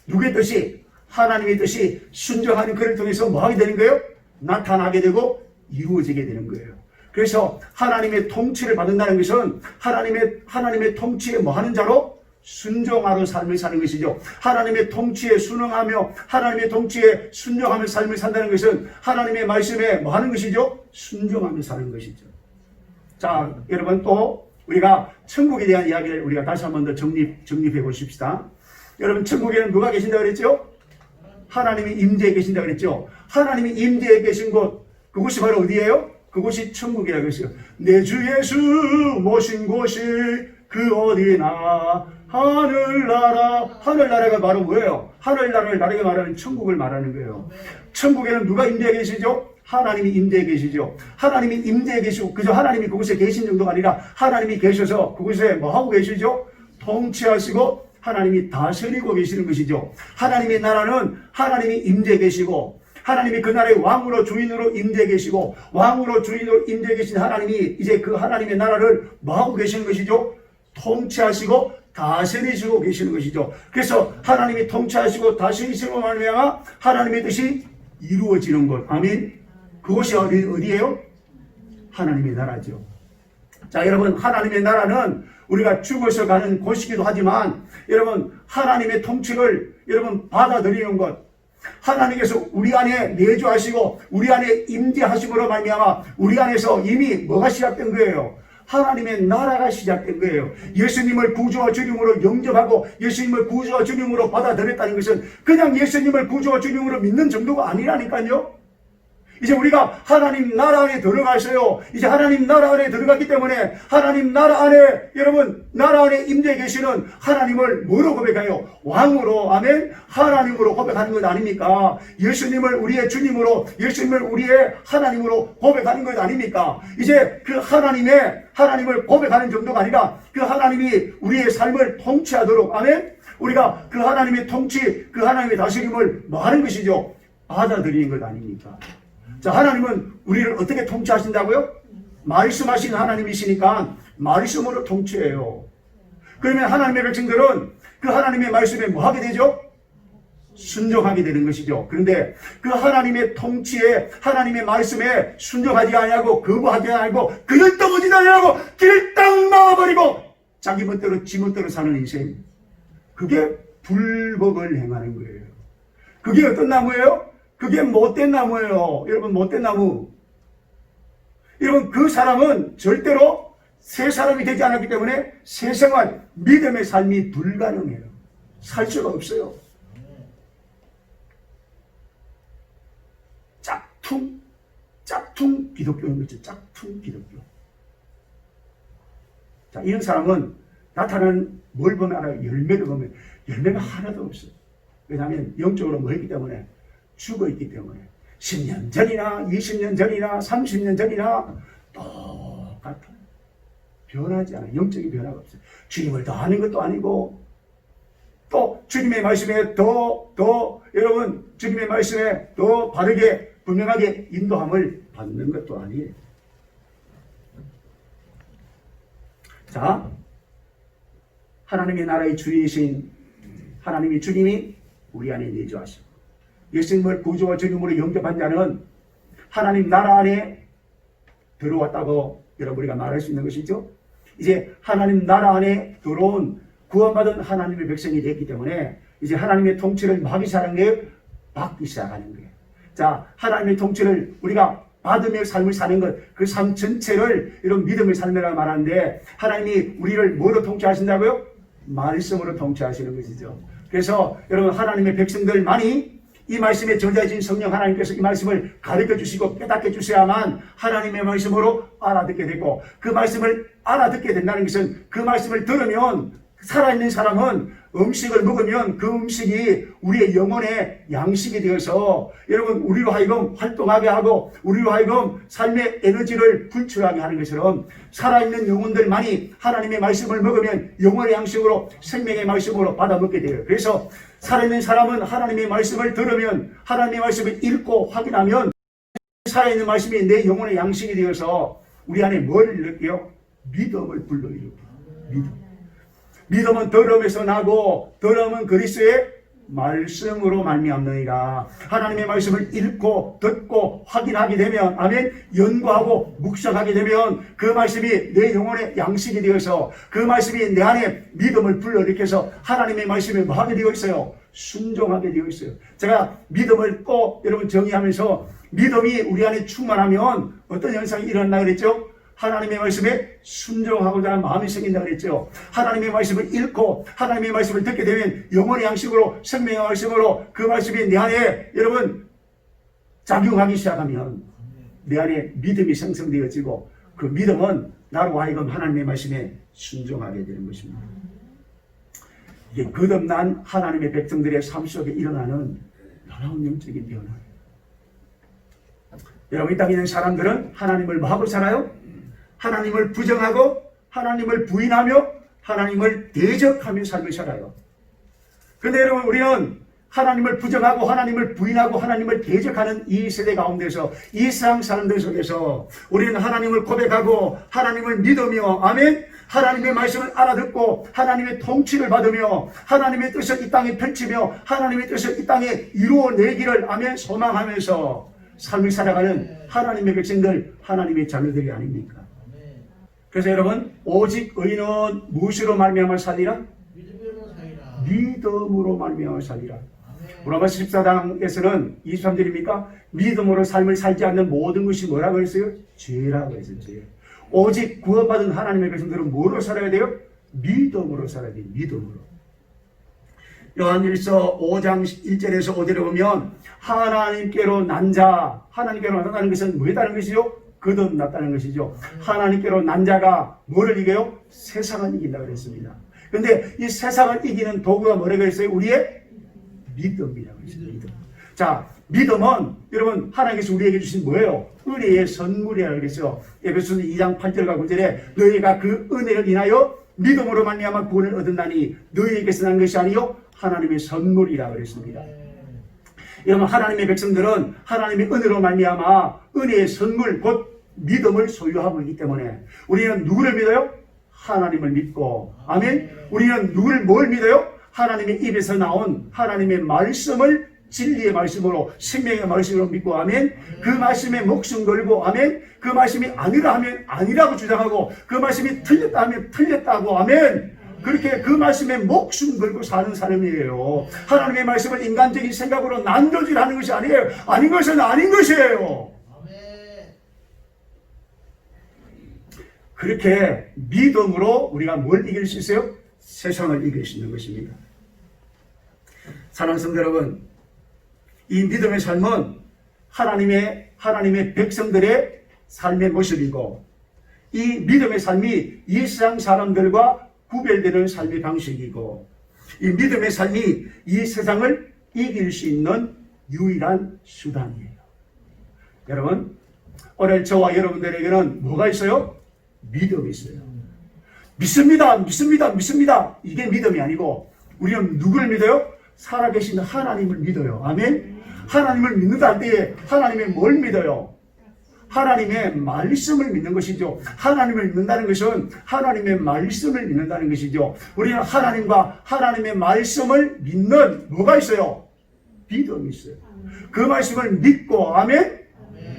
누구의 뜻이? 하나님의 뜻이 순종하는 그를 통해서 뭐 하게 되는 거예요? 나타나게 되고 이루어지게 되는 거예요. 그래서 하나님의 통치를 받는다는 것은 하나님의 통치에 뭐 하는 자로? 순종하러 삶을 사는 것이죠. 하나님의 통치에 순응하며 하나님의 통치에 순종하며 삶을 산다는 것은 하나님의 말씀에 뭐 하는 것이죠? 순종하며 사는 것이죠. 자, 여러분 또 우리가 천국에 대한 이야기를 우리가 다시 한 번 더 정립해 보십시다. 여러분 천국에는 누가 계신다고 그랬죠? 하나님이 임재해 계신다고 그랬죠. 하나님이 임재해 계신 곳 그곳이 바로 어디예요? 그곳이 천국이라고 했어요. 내 주 예수 모신 곳이 그 어디나 하늘나라가 바로 뭐예요? 하늘나라를 다르게 말하는 천국을 말하는 거예요. 천국에는 누가 임재해 계시죠? 하나님이 임재해 계시죠. 하나님이 임재해 계시고 그저 하나님이 그곳에 계신 정도가 아니라 하나님이 계셔서 그곳에 뭐 하고 계시죠? 통치하시고 하나님이 다스리고 계시는 것이죠. 하나님의 나라는 하나님이 임재해 계시고 하나님이 그 나라의 왕으로 주인으로 임재해 계시고 왕으로 주인으로 임재해 계신 하나님이 이제 그 하나님의 나라를 뭐하고 계시는 것이죠? 통치하시고 다스리시고 계시는 것이죠. 그래서 하나님이 통치하시고 다스리시고 말미암아 하나님의 뜻이 이루어지는 것. 아멘. 그것이 어디예요? 하나님의 나라죠. 자, 여러분, 하나님의 나라는 우리가 죽어서 가는 곳이기도 하지만 여러분, 하나님의 통치를 여러분 받아들이는 것, 하나님께서 우리 안에 내주하시고 우리 안에 임재하심으로 말미암아 우리 안에서 이미 뭐가 시작된 거예요? 하나님의 나라가 시작된 거예요. 예수님을 구주와 주님으로 영접하고 예수님을 구주와 주님으로 받아들였다는 것은 그냥 예수님을 구주와 주님으로 믿는 정도가 아니라니까요. 이제 우리가 하나님 나라 안에 들어가서요. 이제 하나님 나라 안에 들어갔기 때문에 하나님 나라 안에 여러분 나라 안에 임재해 계시는 하나님을 뭐로 고백해요? 왕으로, 아멘, 하나님으로 고백하는 것 아닙니까? 예수님을 우리의 주님으로, 예수님을 우리의 하나님으로 고백하는 것 아닙니까? 이제 그 하나님을 고백하는 정도가 아니라 그 하나님이 우리의 삶을 통치하도록, 아멘, 우리가 그 하나님의 통치, 그 하나님의 다스림을 뭐 하는 것이죠? 받아들이는 것 아닙니까? 자, 하나님은 우리를 어떻게 통치하신다고요? 말씀하신 하나님이시니까 말씀으로 통치해요. 그러면 하나님의 백성들은 그 하나님의 말씀에 뭐 하게 되죠? 순종하게 되는 것이죠. 그런데 그 하나님의 통치에, 하나님의 말씀에 순종하지 아니하고 거부하지 아니하고 그들 떠보지 아니하고 길을 딱 막아버리고 자기 멋대로 지 멋대로 사는 인생, 그게 불법을 행하는 거예요. 그게 어떤 나무예요? 그게 못된 나무예요. 여러분, 못된 나무. 여러분, 그 사람은 절대로 새 사람이 되지 않았기 때문에 새 생활, 믿음의 삶이 불가능해요. 살 수가 없어요. 짝퉁 기독교인 거죠. 짝퉁 기독교. 자, 이런 사람은 나타나는 뭘 보면 알아요? 열매를 보면 열매가 하나도 없어요. 왜냐하면 영적으로 뭐 했기 때문에? 죽어있기 때문에 10년 전이나 20년 전이나 30년 전이나 똑같아요. 변하지 않아요. 영적인 변화가 없어요. 주님을 더 아는 것도 아니고 또 주님의 말씀에 더 여러분 주님의 말씀에 더 바르게 분명하게 인도함을 받는 것도 아니에요. 자, 하나님의 나라의 주이신 하나님이 주님이 우리 안에 내주하시고 예수님을 구주와 주님으로 영접한 자는 하나님 나라 안에 들어왔다고 여러분 우리가 말할 수 있는 것이죠. 이제 하나님 나라 안에 들어온 구원받은 하나님의 백성이 됐기 때문에 이제 하나님의 통치를 받기 시작하는 거예요. 자, 하나님의 통치를 우리가 받으며 삶을 사는 것, 그 삶 전체를 이런 믿음의 삶이라고 말하는데 하나님이 우리를 뭐로 통치하신다고요? 말씀으로 통치하시는 것이죠. 그래서 여러분 하나님의 백성들만이 이 말씀에 저자이신 성령 하나님께서 이 말씀을 가르쳐 주시고 깨닫게 주셔야만 하나님의 말씀으로 알아듣게 되고, 그 말씀을 알아듣게 된다는 것은 그 말씀을 들으면 살아있는 사람은 음식을 먹으면 그 음식이 우리의 영혼의 양식이 되어서 여러분 우리로 하여금 활동하게 하고 우리로 하여금 삶의 에너지를 분출하게 하는 것처럼 살아있는 영혼들만이 하나님의 말씀을 먹으면 영혼의 양식으로 생명의 말씀으로 받아먹게 돼요. 그래서 살아있는 사람은 하나님의 말씀을 들으면 하나님의 말씀을 읽고 확인하면 살아있는 말씀이 내 영혼의 양식이 되어서 우리 안에 뭘 느껴요? 믿음을 불러일으켜요. 믿음은 들음에서 나고 들음은 그리스도의 말씀으로 말미암느니라. 하나님의 말씀을 읽고 듣고 확인하게 되면, 아멘, 연구하고 묵상하게 되면 그 말씀이 내 영혼의 양식이 되어서 그 말씀이 내 안에 믿음을 불러일으켜서 하나님의 말씀에 뭐 하게 되어 있어요? 순종하게 되어 있어요. 제가 믿음을 꼭 여러분 정의하면서 믿음이 우리 안에 충만하면 어떤 현상이 일어난다 그랬죠? 하나님의 말씀에 순종하고자 하는 마음이 생긴다 그랬죠. 하나님의 말씀을 읽고 하나님의 말씀을 듣게 되면 영혼의 양식으로 생명의 말씀으로 그 말씀이 내 안에 여러분 작용하기 시작하면 내 안에 믿음이 생성되어지고 그 믿음은 나로 하여금 하나님의 말씀에 순종하게 되는 것입니다. 이게 거듭난 하나님의 백성들의 삶 속에 일어나는 놀라운 영적인 변화예요. 여러분, 이 땅에 있는 사람들은 하나님을 뭐하고 살아요? 하나님을 부정하고 하나님을 부인하며 하나님을 대적하며 삶을 살아요. 그런데 여러분, 우리는 하나님을 부정하고 하나님을 부인하고 하나님을 대적하는 이 세대 가운데서 이 세상 사람들 속에서 우리는 하나님을 고백하고 하나님을 믿으며 아멘 하나님의 말씀을 알아듣고 하나님의 통치를 받으며 하나님의 뜻을 이 땅에 펼치며 하나님의 뜻을 이 땅에 이루어내기를 아멘 소망하면서 삶을 살아가는 하나님의 백성들 하나님의 자녀들이 아닙니까? 그래서 여러분 오직 의인은 무엇으로 말미암아 살리라? 믿음으로 말미암아 살리라. 로마서 14장에서는 23절입니까? 믿음으로 삶을 살지 않는 모든 것이 뭐라고 했어요? 죄라고 했어요. 죄. 오직 구원받은 하나님의 백성들은 뭐로 살아야 돼요? 믿음으로 살아야 돼요. 믿음으로. 요한일서 5장 1절에서 5절에 보면 하나님께로 난 자, 하나님께로 난다는 것은 뭐다는 것이죠? 거듭났다는 것이죠. 하나님께로 난 자가 뭐를 이겨요? 세상을 이긴다 그랬습니다. 근데 이 세상을 이기는 도구가 뭐라고 했어요? 우리의 믿음이라고 했어요. 믿음. 자, 믿음은 여러분 하나님께서 우리에게 주신 뭐예요? 은혜의 선물이라고 그랬어요. 에베소서 2장 8절과 9절에 너희가 그 은혜를 인하여 믿음으로 말미암아 구원을 얻었나니 너희에게서 난 것이 아니요 하나님의 선물이라고 그랬습니다. 여러분 하나님의 백성들은 하나님의 은혜로 말미암아 은혜의 선물 곧 믿음을 소유하고 있기 때문에 우리는 누구를 믿어요? 하나님을 믿고 아멘. 우리는 누구를 뭘 믿어요? 하나님의 입에서 나온 하나님의 말씀을 진리의 말씀으로 생명의 말씀으로 믿고 아멘. 그 말씀에 목숨 걸고 아멘. 그 말씀이 아니라 하면 아니라고 주장하고 그 말씀이 틀렸다 하면 틀렸다고 아멘. 그렇게 그 말씀에 목숨 걸고 사는 사람이에요. 하나님의 말씀을 인간적인 생각으로 난도질하는 것이 아니에요. 아닌 것은 아닌 것이에요. 그렇게 믿음으로 우리가 뭘 이길 수 있어요? 세상을 이길 수 있는 것입니다. 사랑하는 성도 여러분, 이 믿음의 삶은 하나님의 백성들의 삶의 모습이고 이 믿음의 삶이 이 세상 사람들과 구별되는 삶의 방식이고 이 믿음의 삶이 이 세상을 이길 수 있는 유일한 수단이에요. 여러분, 오늘 저와 여러분들에게는 뭐가 있어요? 믿음이 있어요. 믿습니다. 이게 믿음이 아니고 우리는 누구를 믿어요? 살아계신 하나님을 믿어요. 아멘. 하나님을 믿는다 할 때에 하나님의 뭘 믿어요? 하나님의 말씀을 믿는 것이죠. 하나님을 믿는다는 것은 하나님의 말씀을 믿는다는 것이죠. 우리는 하나님과 하나님의 말씀을 믿는 뭐가 있어요? 믿음이 있어요. 그 말씀을 믿고 아멘.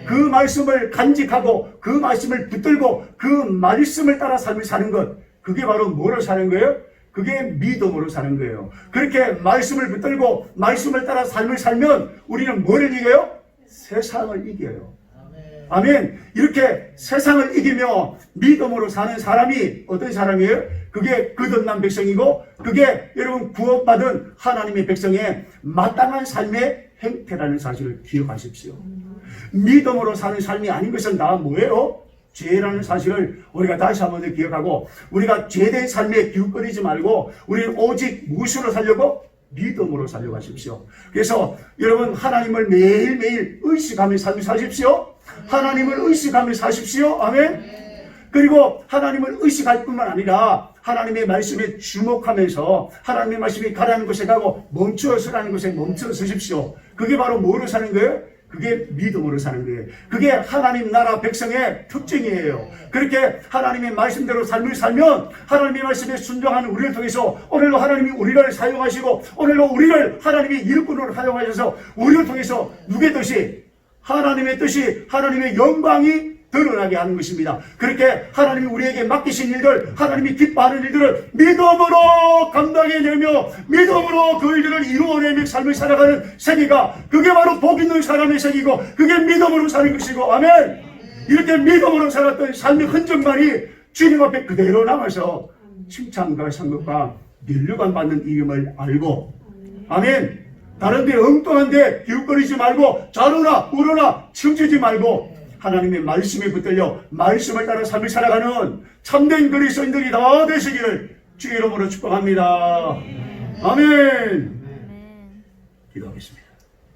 그 말씀을 간직하고 그 말씀을 붙들고 그 말씀을 따라 삶을 사는 것, 그게 바로 뭐로 사는 거예요? 그게 믿음으로 사는 거예요. 그렇게 말씀을 붙들고 말씀을 따라 삶을 살면 우리는 뭐를 이겨요? 세상을 이겨요. 아멘. 이렇게 세상을 이기며 믿음으로 사는 사람이 어떤 사람이에요? 그게 거듭난 백성이고 그게 여러분 구원받은 하나님의 백성의 마땅한 삶의 행태라는 사실을 기억하십시오. 믿음으로 사는 삶이 아닌 것은 다 뭐예요? 죄라는 사실을 우리가 다시 한번 더 기억하고 우리가 죄된 삶에 기웃거리지 말고 우리는 오직 무엇으로 살려고? 믿음으로 살려고 하십시오. 그래서 여러분 하나님을 매일매일 의식하며 삶을 사십시오. 하나님을 의식하며 사십시오. 아멘. 그리고 하나님을 의식할 뿐만 아니라 하나님의 말씀에 주목하면서 하나님의 말씀이 가라는 곳에 가고 멈추어서라는 곳에 멈추어 서십시오. 그게 바로 뭐로 사는 거예요? 그게 믿음으로 사는 거예요. 그게 하나님 나라 백성의 특징이에요. 그렇게 하나님의 말씀대로 삶을 살면 하나님의 말씀에 순종하는 우리를 통해서 오늘도 하나님이 우리를 사용하시고 오늘도 우리를 하나님이 일꾼으로 사용하셔서 우리를 통해서 누구의 뜻이? 하나님의 뜻이 하나님의 영광이 드러나게 하는 것입니다. 그렇게 하나님이 우리에게 맡기신 일들, 하나님이 기뻐하는 일들을 믿음으로 감당해내며 믿음으로 그 일들을 이루어내며 삶을 살아가는 세계가 그게 바로 복 있는 사람의 세계이고 그게 믿음으로 사는 것이고 아멘. 이렇게 믿음으로 살았던 삶의 흔적만이 주님 앞에 그대로 남아서 칭찬과 상급과 면류관 받는 이름을 알고 아멘. 다른 데 엉뚱한데 기웃거리지 말고 좌로나 우로나 치우치지 말고 하나님의 말씀에 붙들려 말씀을 따라 삶을 살아가는 참된 그리스도인들이 다 되시기를 주의 이름으로 축복합니다. 아멘. 기도하겠습니다.